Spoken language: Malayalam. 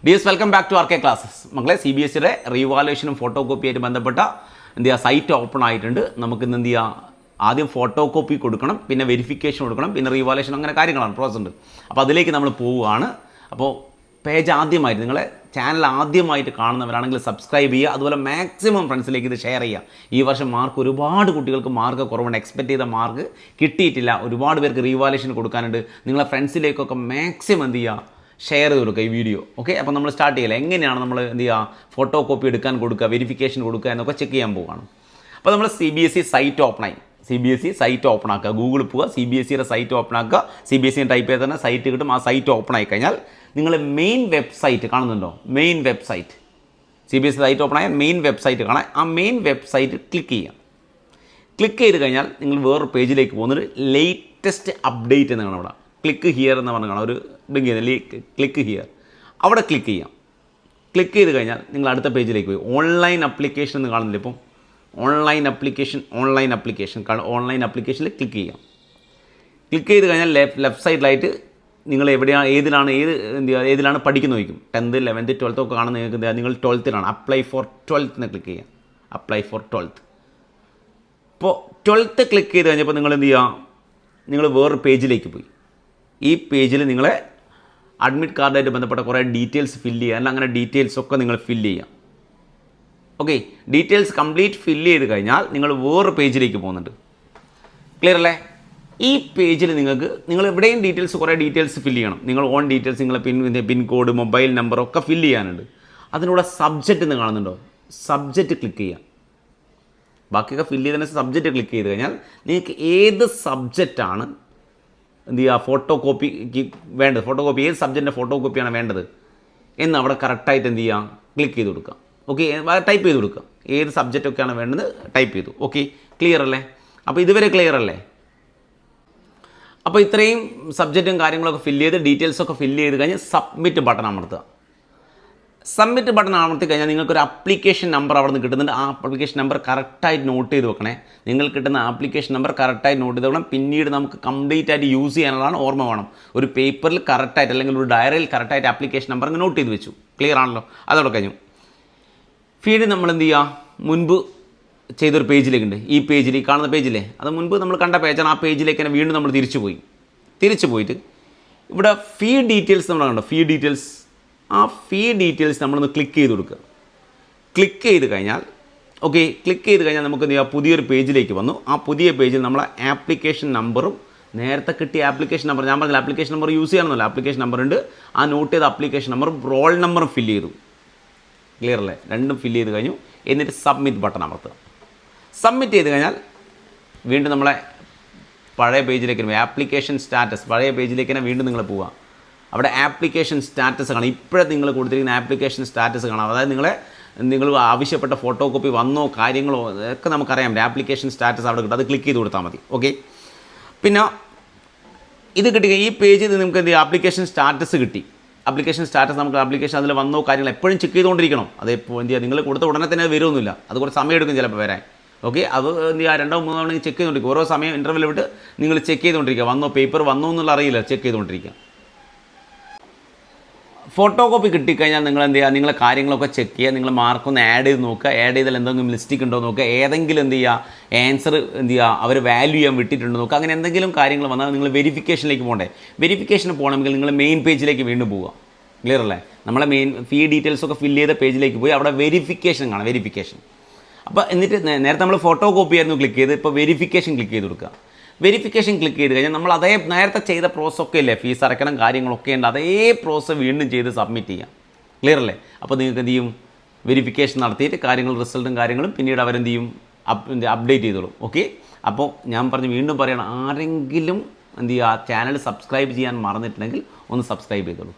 Dears welcome back to R K classes. മക്കളെ CBSE റീവാലുവേഷനും ഫോട്ടോ കോപ്പിയായിട്ട് ബന്ധപ്പെട്ട സൈറ്റ് ഓപ്പൺ ആയിട്ടുണ്ട്. നമുക്ക് ഇന്ന് ആദ്യം ഫോട്ടോ കോപ്പി കൊടുക്കണം, പിന്നെ വെരിഫിക്കേഷൻ കൊടുക്കണം, പിന്നെ റീവാലുവേഷൻ, അങ്ങനെ കാര്യങ്ങളാണ് പ്രോസസ് ഉണ്ട്. അപ്പോൾ അതിലേക്ക് നമ്മൾ പോവുകയാണ്. അപ്പോൾ പേജ് ആദ്യമായിട്ട് നിങ്ങളെ ചാനൽ ആദ്യമായിട്ട് കാണുന്നവരാണെങ്കിൽ സബ്സ്ക്രൈബ് ചെയ്യുക. അതുപോലെ മാക്സിമം ഫ്രണ്ട്സിലേക്ക് ഇത് ഷെയർ ചെയ്യുക. ഈ വർഷം മാർക്ക് ഒരുപാട് കുട്ടികൾക്ക് മാർക്ക് കുറവുണ്ട്, എക്സ്പെക്ട് ചെയ്ത മാർക്ക് കിട്ടിയിട്ടില്ല. ഒരുപാട് പേർക്ക് റീവാലുവേഷൻ കൊടുക്കാനുണ്ട്. നിങ്ങളെ ഫ്രണ്ട്സിലേക്കൊക്കെ മാക്സിമം എന്ത് ചെയ്യുക, ഷെയർ ചെയ്ത് കൊടുക്കുക ഈ വീഡിയോ. ഓക്കെ, അപ്പോൾ നമ്മൾ സ്റ്റാർട്ട് ചെയ്യില്ല. എങ്ങനെയാണ് നമ്മൾ എന്ത് ചെയ്യുക, ഫോട്ടോ കോപ്പി എടുക്കാൻ കൊടുക്കുക, വെരിഫിക്കേഷൻ കൊടുക്കുക എന്നൊക്കെ ചെക്ക് ചെയ്യാൻ പോവുകയാണ്. അപ്പോൾ നമ്മൾ CBSE സൈറ്റ് ഓപ്പണായി. CBSE സൈറ്റ് ഓപ്പൺ ആക്കുക, ഗൂഗിളിൽ പോവുക, CBSE സൈറ്റ് ഓപ്പൺ ആക്കുക. CBSE ടൈപ്പ് ചെയ്ത് തന്നെ സൈറ്റ് കിട്ടും. ആ സൈറ്റ് ഓപ്പൺ ആയി കഴിഞ്ഞാൽ നിങ്ങൾ മെയിൻ വെബ്സൈറ്റ് കാണുന്നുണ്ടോ? Main website, CBSE site open ആയ മെയിൻ വെബ്സൈറ്റ് കാണാൻ. ആ മെയിൻ വെബ്സൈറ്റ് ക്ലിക്ക് ചെയ്യാം. ക്ലിക്ക് ചെയ്ത് കഴിഞ്ഞാൽ നിങ്ങൾ വേറൊരു പേജിലേക്ക് പോകുന്നത് ലേറ്റസ്റ്റ് അപ്ഡേറ്റ് എന്ന് കാണാം. അവിടെ ക്ലിക്ക് ഹിയർ എന്ന് പറഞ്ഞ് കാണാം, ഒരു ലിങ്ക് ചെയ്യുന്നത്, ക്ലിക്ക് ഹിയർ. അവിടെ ക്ലിക്ക് ചെയ്യാം. ക്ലിക്ക് ചെയ്ത് കഴിഞ്ഞാൽ നിങ്ങൾ അടുത്ത പേജിലേക്ക് പോയി ഓൺലൈൻ ആപ്ലിക്കേഷൻ എന്ന് കാണുന്നില്ല. ഇപ്പം ഓൺലൈൻ ആപ്ലിക്കേഷനിൽ ക്ലിക്ക് ചെയ്യാം. ക്ലിക്ക് ചെയ്ത് കഴിഞ്ഞാൽ ലെഫ്റ്റ് സൈഡിലായിട്ട് നിങ്ങൾ എവിടെയാണ്, ഏതിലാണ് പഠിക്കുന്നത് ചോദിക്കും. 10th 11th 12th ഒക്കെ കാണുന്ന നിങ്ങൾക്ക് നിങ്ങൾ 12th അപ്ലൈ ഫോർ 12th എന്ന് ക്ലിക്ക് ചെയ്യാം. Apply for 12th. ഇപ്പോൾ 12th ക്ലിക്ക് ചെയ്ത് കഴിഞ്ഞപ്പോൾ നിങ്ങൾ എന്ത് ചെയ്യുക, നിങ്ങൾ വേറൊരു പേജിലേക്ക് പോയി. ഈ പേജിൽ നിങ്ങളെ അഡ്മിറ്റ് കാർഡായിട്ട് ബന്ധപ്പെട്ട കുറേ ഡീറ്റെയിൽസ് ഫില്ല് ചെയ്യുക. അല്ല, അങ്ങനെ ഡീറ്റെയിൽസൊക്കെ നിങ്ങൾ ഫില്ല് ചെയ്യാം. ഓക്കെ, ഡീറ്റെയിൽസ് കംപ്ലീറ്റ് ഫില്ല് ചെയ്ത് കഴിഞ്ഞാൽ നിങ്ങൾ വേറൊരു പേജിലേക്ക് പോകുന്നുണ്ട്. ക്ലിയർ അല്ലേ? ഈ പേജിൽ നിങ്ങൾ എവിടെയും കുറേ ഡീറ്റെയിൽസ് ഫില്ല് ചെയ്യണം. നിങ്ങൾ ഓൺ ഡീറ്റെയിൽസ്, നിങ്ങളെ പിൻകോഡ്, മൊബൈൽ നമ്പർ ഒക്കെ ഫില്ല് ചെയ്യാനുണ്ട്. അതിനൂടെ സബ്ജക്റ്റ് എന്ന് കാണുന്നുണ്ടോ? സബ്ജക്റ്റ് ക്ലിക്ക് ചെയ്യാം. ബാക്കിയൊക്കെ ഫില്ല് ചെയ്തതിന് സബ്ജക്റ്റ് ക്ലിക്ക് ചെയ്ത് കഴിഞ്ഞാൽ നിങ്ങൾക്ക് ഏത് സബ്ജക്റ്റാണ് എന്ത് ചെയ്യുക, ഫോട്ടോ കോപ്പിക്ക് വേണ്ടത്, ഫോട്ടോ കോപ്പി ഏത് സബ്ജക്റ്റിൻ്റെ ഫോട്ടോ കോപ്പിയാണ് വേണ്ടത് എന്ന് അവിടെ കറക്റ്റായിട്ട് എന്ത് ചെയ്യുക, ക്ലിക്ക് ചെയ്ത് കൊടുക്കുക. ഓക്കെ, ടൈപ്പ് ചെയ്ത് കൊടുക്കുക. ഏത് സബ്ജക്റ്റൊക്കെയാണ് വേണ്ടത് ടൈപ്പ് ചെയ്തു. ഓക്കെ, ക്ലിയർ അല്ലേ? അപ്പോൾ ഇതുവരെ ക്ലിയർ അല്ലേ? അപ്പോൾ ഇത്രയും സബ്ജക്റ്റും കാര്യങ്ങളൊക്കെ ഫില്ല് ചെയ്ത് ഡീറ്റെയിൽസൊക്കെ ഫില്ല് ചെയ്ത് കഴിഞ്ഞ് സബ്മിറ്റ് ബട്ടൺ അമർത്തുക. സബ്മിറ്റ് ബട്ടൺ അമർത്തി കഴിഞ്ഞാൽ നിങ്ങൾക്കൊരു ആപ്ലിക്കേഷൻ നമ്പർ അവിടെ നിന്ന് കിട്ടുന്നുണ്ട്. ആ ആപ്ലിക്കേഷൻ നമ്പർ കറക്റ്റായിട്ട് നോട്ട് ചെയ്ത് വെക്കണേ. നിങ്ങൾ കിട്ടുന്ന ആപ്ലിക്കേഷൻ നമ്പർ കറക്റ്റായിട്ട് നോട്ട് ചെയ്ത് വെക്കണം. പിന്നീട് നമുക്ക് കംപ്ലീറ്റ് ആയിട്ട് യൂസ് ചെയ്യാനുള്ളതാണ്, ഓർമ്മ വേണം. ഒരു പേപ്പറിൽ കറക്റ്റായിട്ട് അല്ലെങ്കിൽ ഒരു ഡയറിയിൽ കറക്റ്റായിട്ട് ആപ്ലിക്കേഷൻ നമ്പർ നോട്ട് ചെയ്ത് വെച്ചു. ക്ലിയർ ആണല്ലോ? അതോടെ കഴിഞ്ഞു. ഫീഡ് നമ്മൾ എന്ത് ചെയ്യുക, മുൻപ് ചെയ്തൊരു പേജിലേക്കുണ്ട്. ഈ പേജിൽ, ഈ കാണുന്ന പേജില്ലേ, അത് മുൻപ് നമ്മൾ കണ്ട പേജാണ്. ആ പേജിലേക്ക് തന്നെ വീണ്ടും നമ്മൾ തിരിച്ചു പോയിട്ട് ഇവിടെ ഫീ ഡീറ്റെയിൽസ് നമ്മൾ കണ്ടോ, ഫീ ഡീറ്റെയിൽസ്. ആ ഫീ ഡീറ്റെയിൽസ് നമ്മളൊന്ന് ക്ലിക്ക് ചെയ്ത് കൊടുക്കുക. ക്ലിക്ക് ചെയ്ത് കഴിഞ്ഞാൽ നമുക്ക് എന്ത് ചെയ്യുക, പുതിയൊരു പേജിലേക്ക് വന്നു. ആ പുതിയ പേജിൽ നമ്മളെ ആപ്ലിക്കേഷൻ നമ്പറും നേരത്തെ കിട്ടിയ ആപ്ലിക്കേഷൻ നമ്പർ, ഞാൻ പറഞ്ഞില്ല ആപ്ലിക്കേഷൻ നമ്പർ യൂസ് ചെയ്യണമെന്നല്ല, ആപ്ലിക്കേഷൻ നമ്പർ ഉണ്ട്. ആ നോട്ട് ചെയ്ത ആപ്ലിക്കേഷൻ നമ്പറും റോൾ നമ്പറും ഫില്ല് ചെയ്തു. ക്ലിയർ അല്ലേ? രണ്ടും ഫില്ല് ചെയ്ത് കഴിഞ്ഞു. എന്നിട്ട് സബ്മിറ്റ് ബട്ടൺ അമർത്തുക. സബ്മിറ്റ് ചെയ്ത് കഴിഞ്ഞാൽ വീണ്ടും നമ്മളെ പഴയ പേജിലേക്ക്, ആപ്ലിക്കേഷൻ സ്റ്റാറ്റസ്, പഴയ പേജിലേക്ക് തന്നെ വീണ്ടും നിങ്ങൾ പോവുക. അവിടെ ആപ്ലിക്കേഷൻ സ്റ്റാറ്റസ് കാണാം. ഇപ്പോഴത്തെ നിങ്ങൾ കൊടുത്തിരിക്കുന്ന ആപ്ലിക്കേഷൻ സ്റ്റാറ്റസ് കാണാം. അതായത് നിങ്ങൾ ആവശ്യപ്പെട്ട ഫോട്ടോ കോപ്പി വന്നോ കാര്യങ്ങളോ ഒക്കെ നമുക്കറിയാം. ആപ്ലിക്കേഷൻ സ്റ്റാറ്റസ് അവിടെ കിട്ടും. അത് ക്ലിക്ക് ചെയ്ത് കൊടുത്താൽ മതി. ഓക്കെ, പിന്നെ ഇത് കിട്ടി. ഈ പേജിൽ നമുക്ക് എന്ത് ചെയ്യുക, ആപ്ലിക്കേഷൻ സ്റ്റാറ്റസ് കിട്ടി. ആപ്ലിക്കേഷൻ സ്റ്റാറ്റസ് നമുക്ക് ആപ്ലിക്കേഷൻ അതിൽ വന്നോ കാര്യങ്ങൾ എപ്പോഴും ചെക്ക് ചെയ്തുകൊണ്ടിരിക്കണം. അതേപ്പോൾ എന്ത് ചെയ്യുക, നിങ്ങൾ കൊടുത്ത ഉടനെ തന്നെ വരുമൊന്നുമില്ല. അത് കുറച്ച് സമയം എടുക്കും ചിലപ്പോൾ വരാൻ. ഓക്കെ, അത് എന്ത് ചെയ്യുക, 2 3 തവണ ചെക്ക് ചെയ്തുകൊണ്ടിരിക്കുക. ഓരോ സമയം ഇൻ്റർവെൽ വിട്ട് നിങ്ങൾ ചെക്ക് ചെയ്തുകൊണ്ടിരിക്കുക. പേപ്പർ വന്നോ എന്നുള്ള അറിയില്ല, ചെക്ക് ചെയ്തുകൊണ്ടിരിക്കുക. ഫോട്ടോ കോപ്പി കിട്ടിക്കഴിഞ്ഞാൽ നിങ്ങൾ എന്ത് ചെയ്യുക, നിങ്ങളെ കാര്യങ്ങളൊക്കെ ചെക്ക് ചെയ്യുക. നിങ്ങൾ മാർക്കൊന്ന് ആഡ് ചെയ്ത് നോക്കുക. ആഡ് ചെയ്താൽ എന്തെങ്കിലും മിസ്റ്റേക്ക് ഉണ്ടോ നോക്കുക. ഏതെങ്കിലും എന്ത് ചെയ്യുക, ആൻസർ എന്ത് ചെയ്യുക, അവർ വാല്യൂ ചെയ്യാൻ വിട്ടിട്ടുണ്ടോ നോക്കുക. അങ്ങനെ എന്തെങ്കിലും കാര്യങ്ങൾ വന്നാൽ നിങ്ങൾ വെരിഫിക്കേഷനിലേക്ക് പോകണ്ടേ. വെരിഫിക്കേഷന് പോകണമെങ്കിൽ നിങ്ങൾ മെയിൻ പേജിലേക്ക് വീണ്ടും പോവുക. ക്ലിയർ അല്ലേ? നമ്മളെ മെയിൻ ഫീ ഡീറ്റെയിൽസൊക്കെ ഫില്ല് ചെയ്ത പേജിലേക്ക് പോയി അവിടെ വെരിഫിക്കേഷൻ കാണാം. വെരിഫിക്കേഷൻ. അപ്പോൾ എന്നിട്ട് നേരത്തെ നമ്മൾ ഫോട്ടോ കോപ്പി ആയിരുന്നു ക്ലിക്ക് ചെയ്ത്, ഇപ്പോൾ വെരിഫിക്കേഷൻ ക്ലിക്ക് ചെയ്ത് കൊടുക്കുക. വെരിഫിക്കേഷൻ ക്ലിക്ക് ചെയ്ത് കഴിഞ്ഞാൽ നമ്മൾ നേരത്തെ ചെയ്ത പ്രോസസ്സൊക്കെ ഇല്ലേ, ഫീസ് അടയ്ക്കണം കാര്യങ്ങളൊക്കെ ഉണ്ട്, അതേ പ്രോസസ്സ് വീണ്ടും ചെയ്ത് സബ്മിറ്റ് ചെയ്യാം. ക്ലിയർ അല്ലേ? അപ്പോൾ നിങ്ങൾക്ക് എന്ത് ചെയ്യും, വെരിഫിക്കേഷൻ നടത്തിയിട്ട് റിസൾട്ടും കാര്യങ്ങളും പിന്നീട് അവരെന്ത് ചെയ്യും, അപ്ഡേറ്റ് ചെയ്തോളും. ഓക്കെ, അപ്പോൾ ഞാൻ വീണ്ടും പറയണം, ആരെങ്കിലും എന്ത് ചെയ്യുക, ചാനൽ സബ്സ്ക്രൈബ് ചെയ്യാൻ മറന്നിട്ടുണ്ടെങ്കിൽ ഒന്ന് സബ്സ്ക്രൈബ് ചെയ്തോളൂ.